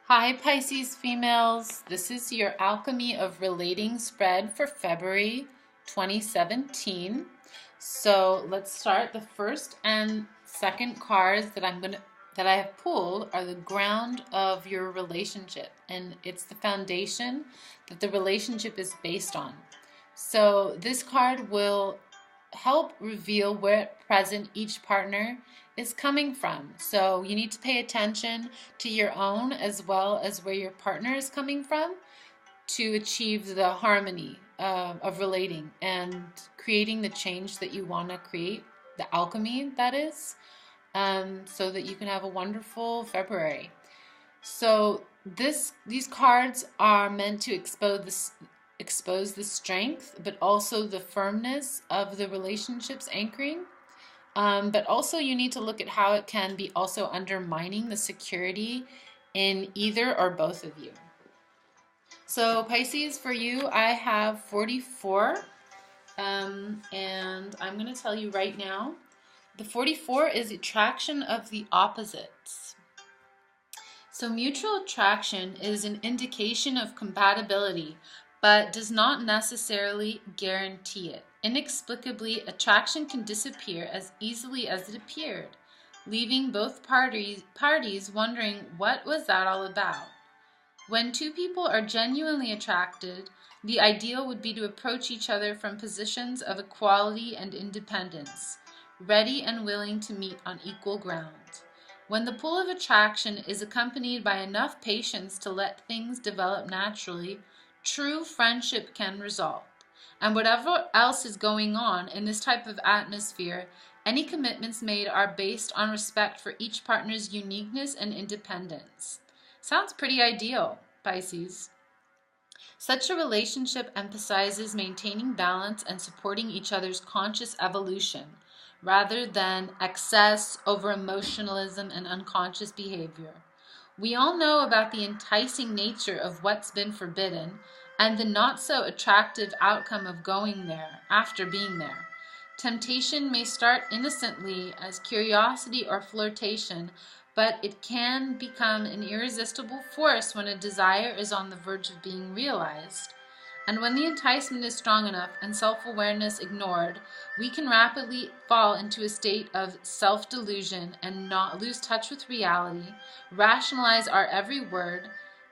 Hi Pisces females, this is your Alchemy of Relating spread for February 2017. So let's start. The first and second cards that I have pulled are the ground of your relationship, and it's the foundation that the relationship is based on. So this card will help reveal where at present each partner is coming from. So you need to pay attention to your own as well as where your partner is coming from to achieve the harmony of relating and creating the change that you want to create, the alchemy that is, so that you can have a wonderful February. So these cards are meant to expose the strength, but also the firmness of the relationship's anchoring. But also you need to look at how it can be also undermining the security in either or both of you. So Pisces, for you, I have 44, and I'm going to tell you right now, the 44 is attraction of the opposites. So mutual attraction is an indication of compatibility, but does not necessarily guarantee it. Inexplicably, attraction can disappear as easily as it appeared, leaving both parties wondering what was that all about. When two people are genuinely attracted, the ideal would be to approach each other from positions of equality and independence, ready and willing to meet on equal ground. When the pull of attraction is accompanied by enough patience to let things develop naturally, true friendship can result. And whatever else is going on in this type of atmosphere, any commitments made are based on respect for each partner's uniqueness and independence. Sounds pretty ideal, Pisces. Such a relationship emphasizes maintaining balance and supporting each other's conscious evolution, rather than excess, over-emotionalism, and unconscious behavior. We all know about the enticing nature of what's been forbidden and the not-so-attractive outcome of going there after being there. Temptation may start innocently as curiosity or flirtation, but it can become an irresistible force when a desire is on the verge of being realized. And when the enticement is strong enough and self-awareness ignored, we can rapidly fall into a state of self-delusion and not lose touch with reality, rationalize our every word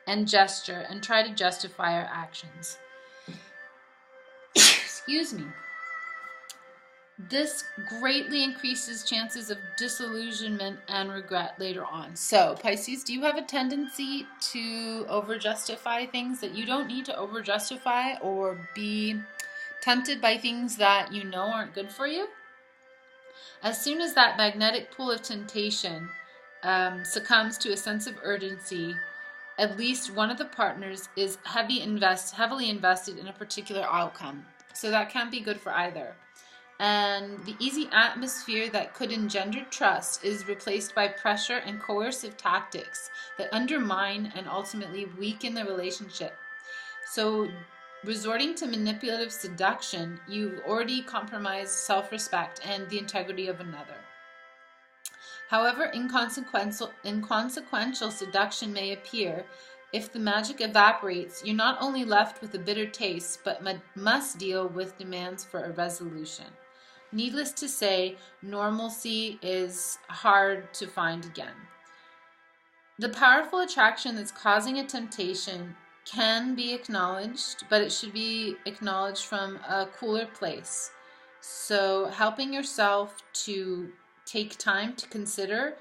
and gesture, and try to justify our actions. Excuse me. This greatly increases chances of disillusionment and regret later on. So, Pisces, do you have a tendency to over-justify things that you don't need to over-justify, or be tempted by things that you know aren't good for you? As soon as that magnetic pull of temptation succumbs to a sense of urgency, at least one of the partners is heavily invested in a particular outcome. So that can't be good for either. And the easy atmosphere that could engender trust is replaced by pressure and coercive tactics that undermine and ultimately weaken the relationship. So, resorting to manipulative seduction, you've already compromised self-respect and the integrity of another. However inconsequential seduction may appear, if the magic evaporates, you're not only left with a bitter taste, but must deal with demands for a resolution. Needless to say, normalcy is hard to find again. The powerful attraction that's causing a temptation can be acknowledged, but it should be acknowledged from a cooler place. So helping yourself to take time to consider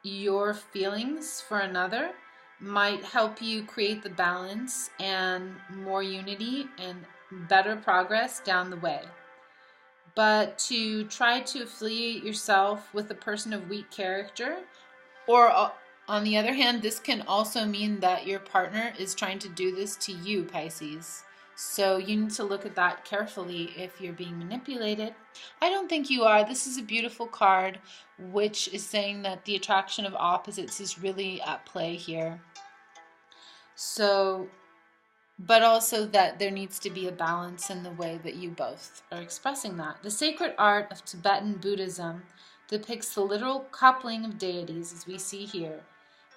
your feelings for another might help you create the balance and more unity and better progress down the way. But to try to affiliate yourself with a person of weak character, or on the other hand, this can also mean that your partner is trying to do this to you, Pisces. So you need to look at that carefully if you're being manipulated. I don't think you are. This is a beautiful card, which is saying that the attraction of opposites is really at play here. So, but also that there needs to be a balance in the way that you both are expressing that. The sacred art of Tibetan Buddhism depicts the literal coupling of deities, as we see here,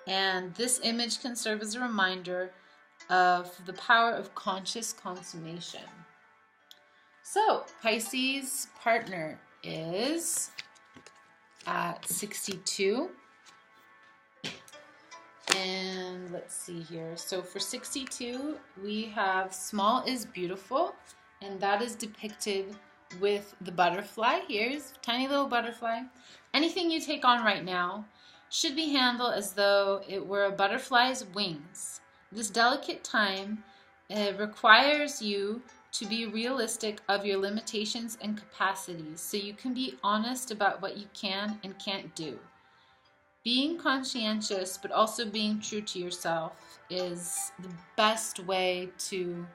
And this image can serve as a reminder of the power of conscious consummation. So Pisces partner is at 62. And let's see here. So for 62, we have small is beautiful, and that is depicted with the butterfly. Here's a tiny little butterfly. Anything you take on right now should be handled as though it were a butterfly's wings. This delicate time requires you to be realistic of your limitations and capacities so you can be honest about what you can and can't do. Being conscientious but also being true to yourself is the best way to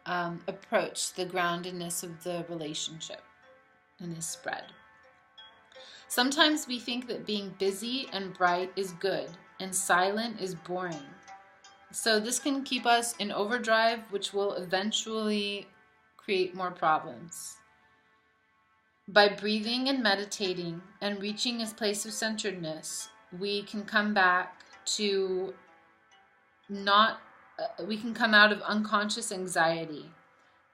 approach the groundedness of the relationship in this spread. Sometimes we think that being busy and bright is good and silent is boring. So this can keep us in overdrive, which will eventually create more problems. By breathing and meditating and reaching a place of centeredness, we can come back to we can come out of unconscious anxiety,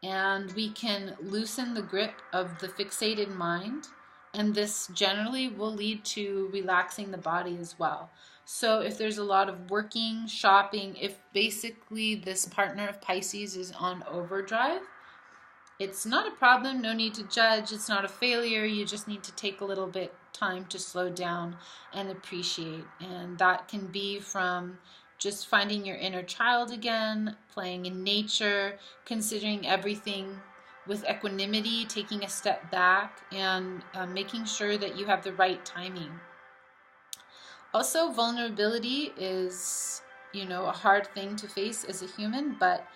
and we can loosen the grip of the fixated mind, and this generally will lead to relaxing the body as well. So if there's a lot of working, shopping, if basically this partner of Pisces is on overdrive, it's not a problem, no need to judge, it's not a failure, you just need to take a little bit time to slow down and appreciate. And that can be from just finding your inner child again, playing in nature, considering everything with equanimity, taking a step back, and making sure that you have the right timing. Also, vulnerability is, a hard thing to face as a human, but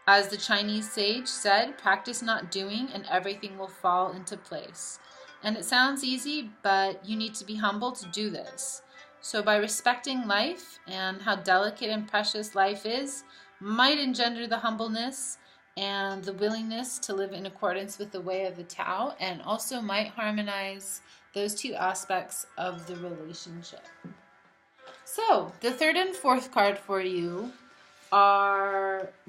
as the Chinese sage said, practice not doing and everything will fall into place. And it sounds easy, but you need to be humble to do this. So by respecting life and how delicate and precious life is, might engender the humbleness and the willingness to live in accordance with the way of the Tao, and also might harmonize those two aspects of the relationship. So the third and fourth card for you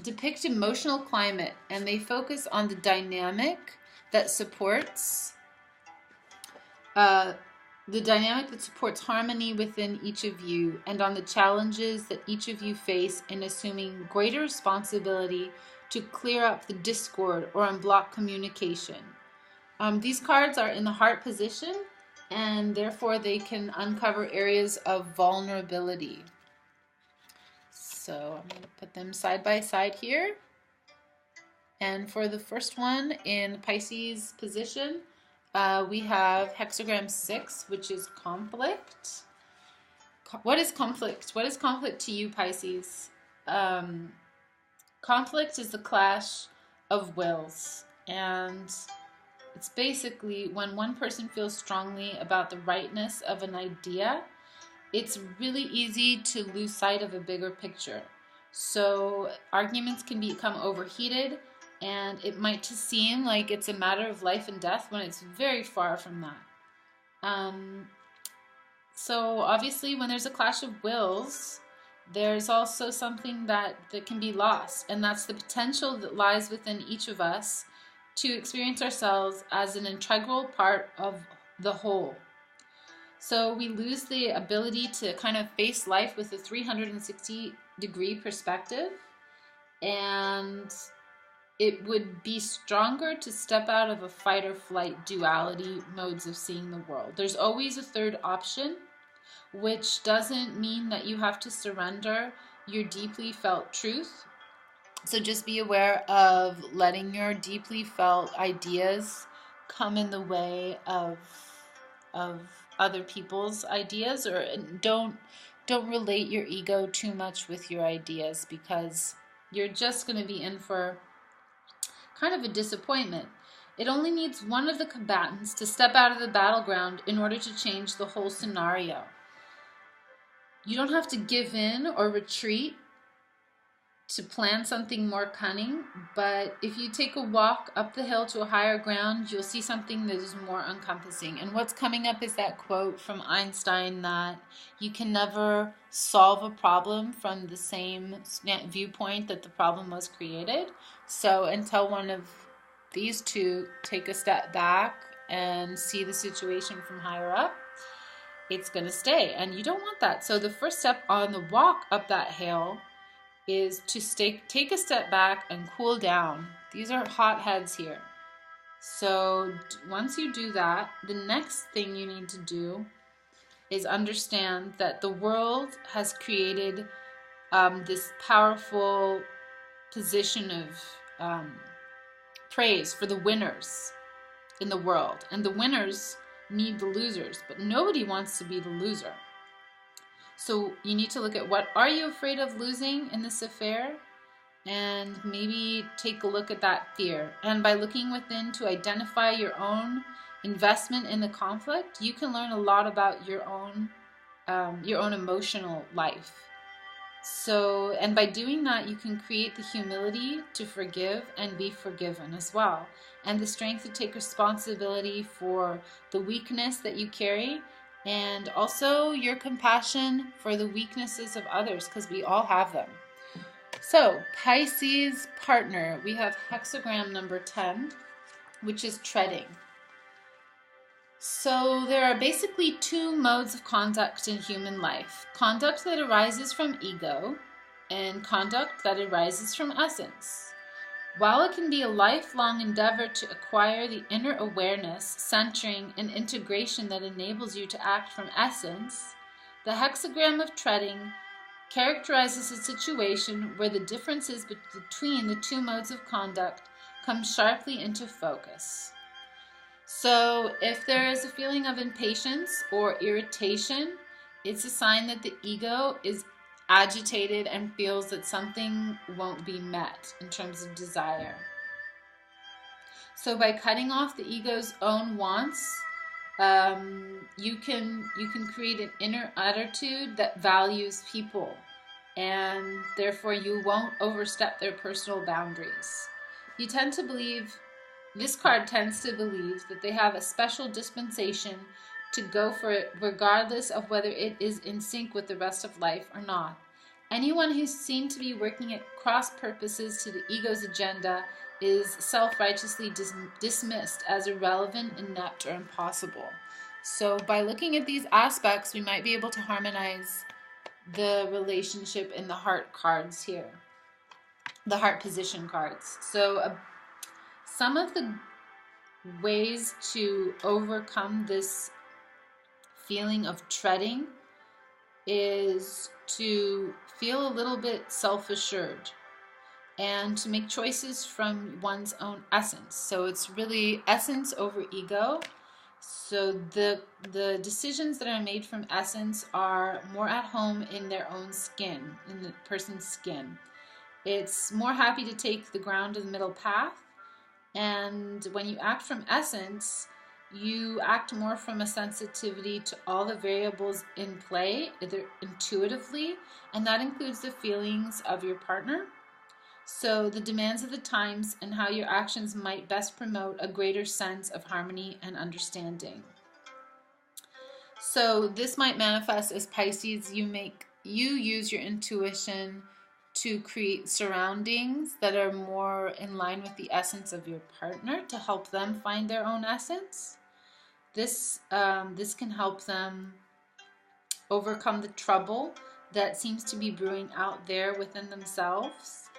depict emotional climate, and they focus on the dynamic that supports harmony within each of you, and on the challenges that each of you face in assuming greater responsibility to clear up the discord or unblock communication. These cards are in the heart position, and therefore they can uncover areas of vulnerability. So I'm going to put them side by side here. And for the first one in Pisces position, we have hexagram 6, which is conflict. What is conflict? What is conflict to you, Pisces? Conflict is the clash of wills, and it's basically when one person feels strongly about the rightness of an idea, it's really easy to lose sight of a bigger picture. So arguments can become overheated, and it might just seem like it's a matter of life and death when it's very far from that. So obviously when there's a clash of wills, there's also something that can be lost, and that's the potential that lies within each of us to experience ourselves as an integral part of the whole. So we lose the ability to kind of face life with a 360-degree perspective, and it would be stronger to step out of a fight or flight duality modes of seeing the world. There's always a third option, which doesn't mean that you have to surrender your deeply felt truth. So just be aware of letting your deeply felt ideas come in the way of other people's ideas, or don't relate your ego too much with your ideas, because you're just going to be in for kind of a disappointment. It only needs one of the combatants to step out of the battleground in order to change the whole scenario. You don't have to give in or retreat to plan something more cunning, but if you take a walk up the hill to a higher ground, you'll see something that is more encompassing. And what's coming up is that quote from Einstein that you can never solve a problem from the same viewpoint that the problem was created. So until one of these two take a step back and see the situation from higher up, it's going to stay. And you don't want that. So the first step on the walk up that hill is to take a step back and cool down. These are hot heads here. So once you do that, the next thing you need to do is understand that the world has created this powerful position of praise for the winners in the world. And the winners need the losers, but nobody wants to be the loser. So you need to look at what are you afraid of losing in this affair, and maybe take a look at that fear. And by looking within to identify your own investment in the conflict, you can learn a lot about your own emotional life. So, and by doing that, you can create the humility to forgive and be forgiven as well, and the strength to take responsibility for the weakness that you carry, and also your compassion for the weaknesses of others, because we all have them. So, Pisces partner, we have hexagram number 10, which is treading. So there are basically two modes of conduct in human life: conduct that arises from ego and conduct that arises from essence. While it can be a lifelong endeavor to acquire the inner awareness, centering, and integration that enables you to act from essence, the hexagram of treading characterizes a situation where the differences between the two modes of conduct come sharply into focus. So if there is a feeling of impatience or irritation, it's a sign that the ego is agitated and feels that something won't be met in terms of desire. So by cutting off the ego's own wants, you can create an inner attitude that values people, and therefore you won't overstep their personal boundaries. This card tends to believe that they have a special dispensation to go for it regardless of whether it is in sync with the rest of life or not. Anyone who's seen to be working at cross purposes to the ego's agenda is self-righteously dismissed as irrelevant, inept, or impossible. So by looking at these aspects, we might be able to harmonize the relationship in the heart cards here, the heart position cards. So some of the ways to overcome this feeling of treading is to feel a little bit self-assured and to make choices from one's own essence. So it's really essence over ego. So the decisions that are made from essence are more at home in their own skin, in the person's skin. It's more happy to take the ground of the middle path. And when you act from essence, you act more from a sensitivity to all the variables in play, either intuitively, and that includes the feelings of your partner. So the demands of the times and how your actions might best promote a greater sense of harmony and understanding. So this might manifest as Pisces. You use your intuition to create surroundings that are more in line with the essence of your partner to help them find their own essence. This can help them overcome the trouble that seems to be brewing out there within themselves.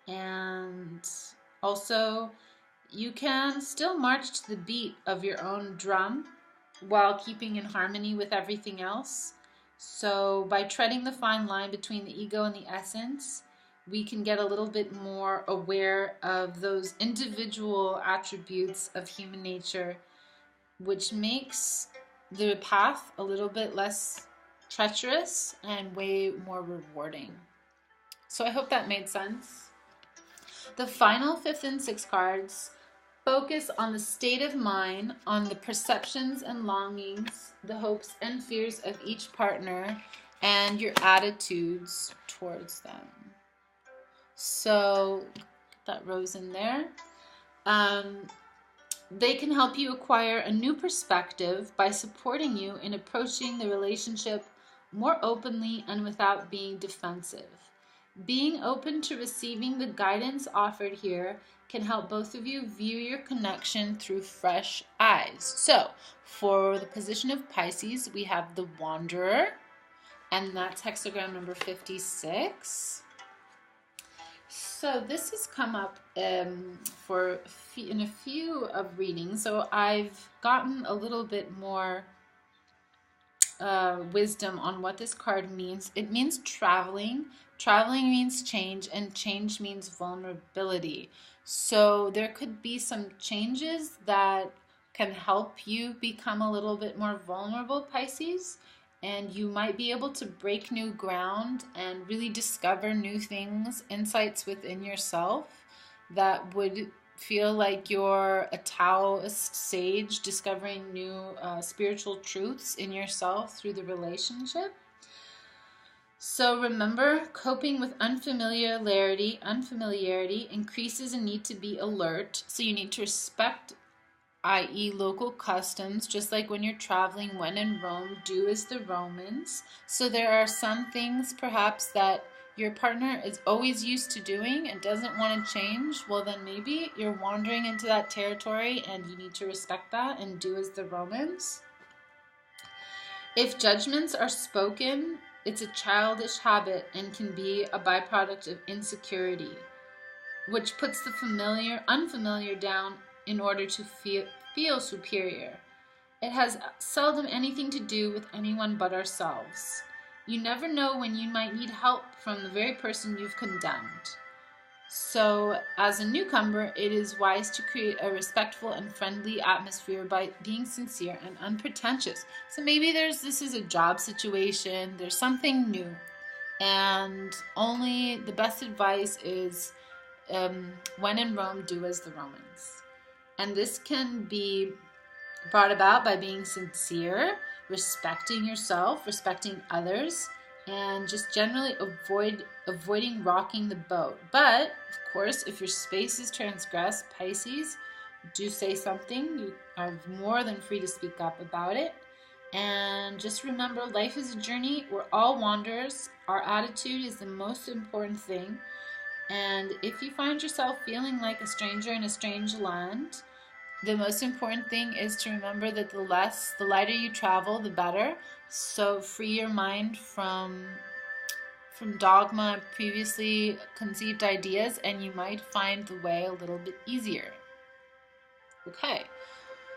And also, you can still march to the beat of your own drum while keeping in harmony with everything else. So by treading the fine line between the ego and the essence, we can get a little bit more aware of those individual attributes of human nature, which makes the path a little bit less treacherous and way more rewarding. So I hope that made sense. The final 5th and 6th cards focus on the state of mind, on the perceptions and longings, the hopes and fears of each partner, and your attitudes towards them. So that rose in there. They can help you acquire a new perspective by supporting you in approaching the relationship more openly and without being defensive. Being open to receiving the guidance offered here can help both of you view your connection through fresh eyes. So, for the position of Pisces, we have the Wanderer, and that's hexagram number 56. So this has come up in a few of readings. So I've gotten a little bit more wisdom on what this card means. It means traveling. Traveling means change, and change means vulnerability. So there could be some changes that can help you become a little bit more vulnerable, Pisces. And you might be able to break new ground and really discover new things, insights within yourself that would feel like you're a Taoist sage discovering new spiritual truths in yourself through the relationship. So remember, coping with unfamiliarity increases a need to be alert. So you need to respect, i.e. local customs, just like when you're traveling. When in Rome, do as the Romans. So there are some things perhaps that your partner is always used to doing and doesn't want to change. Well, then maybe you're wandering into that territory and you need to respect that and do as the Romans. If judgments are spoken, it's a childish habit and can be a byproduct of insecurity, which puts the unfamiliar down in order to feel superior. It has seldom anything to do with anyone but ourselves. You never know when you might need help from the very person you've condemned. So, as a newcomer, it is wise to create a respectful and friendly atmosphere by being sincere and unpretentious. So maybe this is a job situation, there's something new, and only the best advice is when in Rome, do as the Romans. And this can be brought about by being sincere, respecting yourself, respecting others, and just generally avoiding rocking the boat. But, of course, if your space is transgressed, Pisces, do say something. You are more than free to speak up about it. And just remember, life is a journey. We're all wanderers. Our attitude is the most important thing. And if you find yourself feeling like a stranger in a strange land, the most important thing is to remember that the lighter you travel, the better. So free your mind from dogma, previously conceived ideas, and you might find the way a little bit easier. Okay,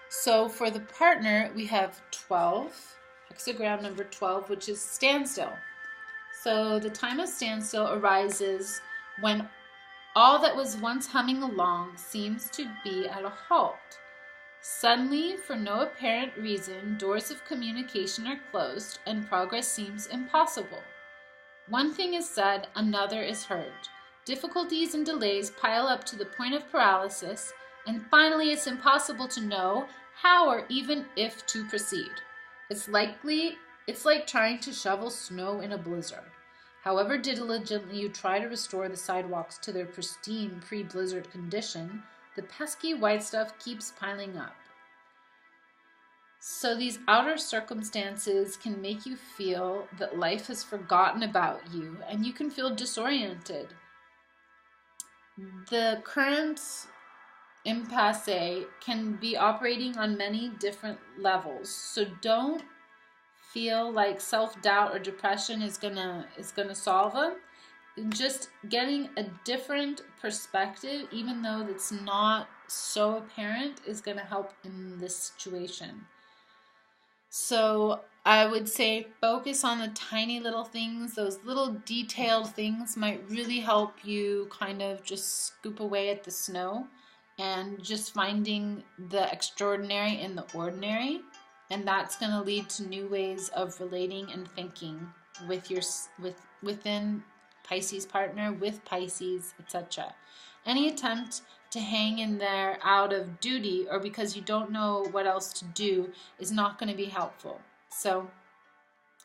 so for the partner, we have 12, hexagram number 12, which is standstill. So the time of standstill arises when all that was once humming along seems to be at a halt. Suddenly, for no apparent reason, doors of communication are closed and progress seems impossible. One thing is said, another is heard. Difficulties and delays pile up to the point of paralysis, and finally it's impossible to know how or even if to proceed. It's like trying to shovel snow in a blizzard. However diligently you try to restore the sidewalks to their pristine pre-blizzard condition, the pesky white stuff keeps piling up. So these outer circumstances can make you feel that life has forgotten about you, and you can feel disoriented. The current impasse can be operating on many different levels, so don't feel like self-doubt or depression is gonna solve them. Just getting a different perspective, even though it's not so apparent, is gonna help in this situation. So I would say focus on the tiny little things. Those little detailed things might really help you kind of just scoop away at the snow and just finding the extraordinary in the ordinary. And that's going to lead to new ways of relating and thinking within Pisces partner, with Pisces, etc. Any attempt to hang in there out of duty or because you don't know what else to do is not going to be helpful. So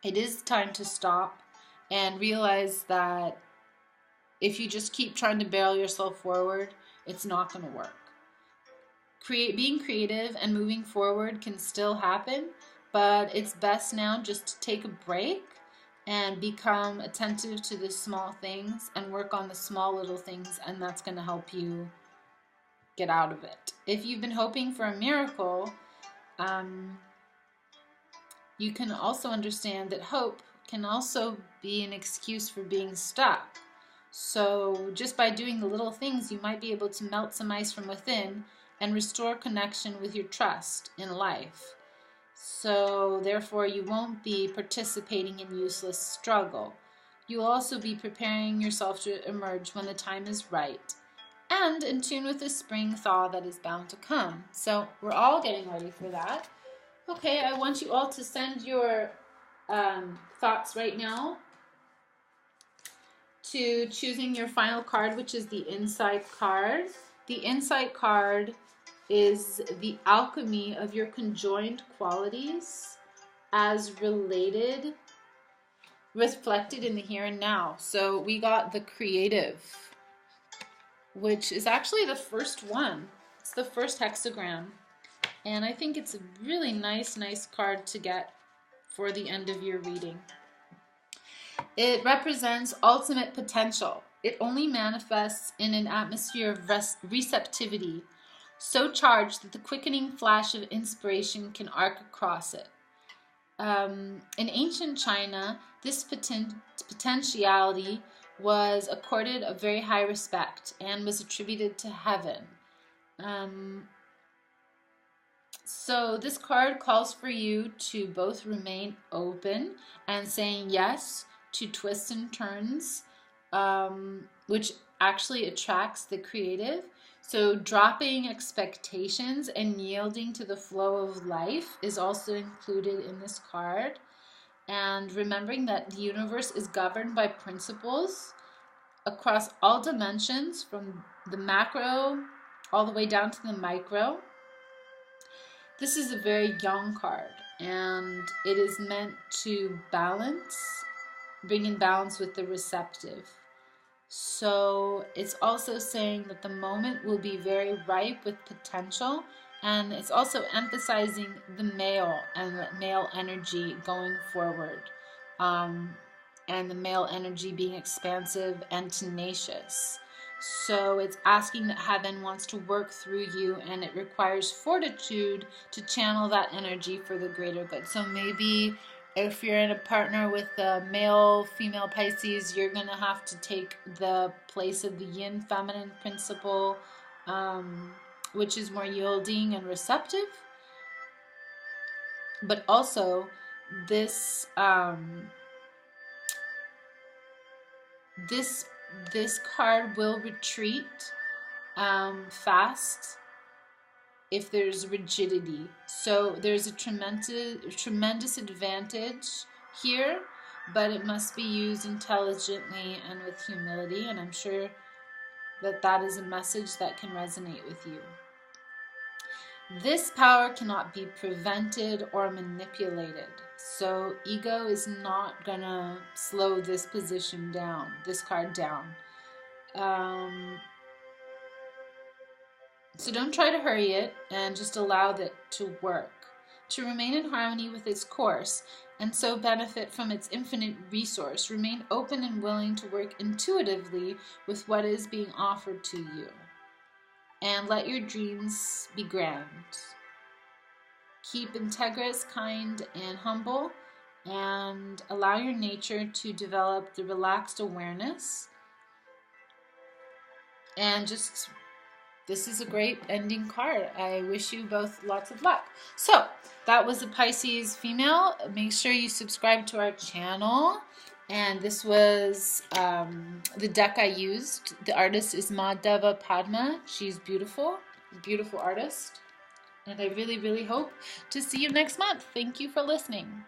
it is time to stop and realize that if you just keep trying to barrel yourself forward, it's not going to work. Being creative and moving forward can still happen, but it's best now just to take a break and become attentive to the small things and work on the small little things, and that's going to help you get out of it. If you've been hoping for a miracle, you can also understand that hope can also be an excuse for being stuck. So just by doing the little things, you might be able to melt some ice from within and restore connection with your trust in life. So therefore, you won't be participating in useless struggle. You'll also be preparing yourself to emerge when the time is right, and in tune with the spring thaw that is bound to come. So we're all getting ready for that. Okay, I want you all to send your thoughts right now to choosing your final card, which is the Insight card. The Insight card is the alchemy of your conjoined qualities as reflected in the here and now. So we got the creative, which is actually the first one. It's the first hexagram. And I think it's a really nice card to get for the end of your reading. It represents ultimate potential. It only manifests in an atmosphere of receptivity, so charged that the quickening flash of inspiration can arc across it. In ancient China, this potentiality was accorded a very high respect and was attributed to heaven. So this card calls for you to both remain open and saying yes to twists and turns, which actually attracts the creative. So dropping expectations and yielding to the flow of life is also included in this card. And remembering that the universe is governed by principles across all dimensions, from the macro all the way down to the micro. This is a very young card, and it is meant to bring in balance with the receptive. So it's also saying that the moment will be very ripe with potential, and it's also emphasizing the male and the male energy going forward, and the male energy being expansive and tenacious. So it's asking that heaven wants to work through you, and it requires fortitude to channel that energy for the greater good. So maybe if you're in a partner with a male, female Pisces, you're going to have to take the place of the yin feminine principle, which is more yielding and receptive. But also this card will retreat fast if there's rigidity. So there's a tremendous advantage here, but it must be used intelligently and with humility, and I'm sure that that is a message that can resonate with you. This power cannot be prevented or manipulated. So ego is not gonna slow this position down, this card down. So don't try to hurry it, and just allow it to work, to remain in harmony with its course, and so benefit from its infinite resource. Remain open and willing to work intuitively with what is being offered to you. And let your dreams be grand. Keep integrous, kind, and humble, and allow your nature to develop the relaxed awareness. And just, this is a great ending card. I wish you both lots of luck. So that was a Pisces female. Make sure you subscribe to our channel. And this was the deck I used. The artist is Madhava Padma. She's beautiful, beautiful artist. And I really, really hope to see you next month. Thank you for listening.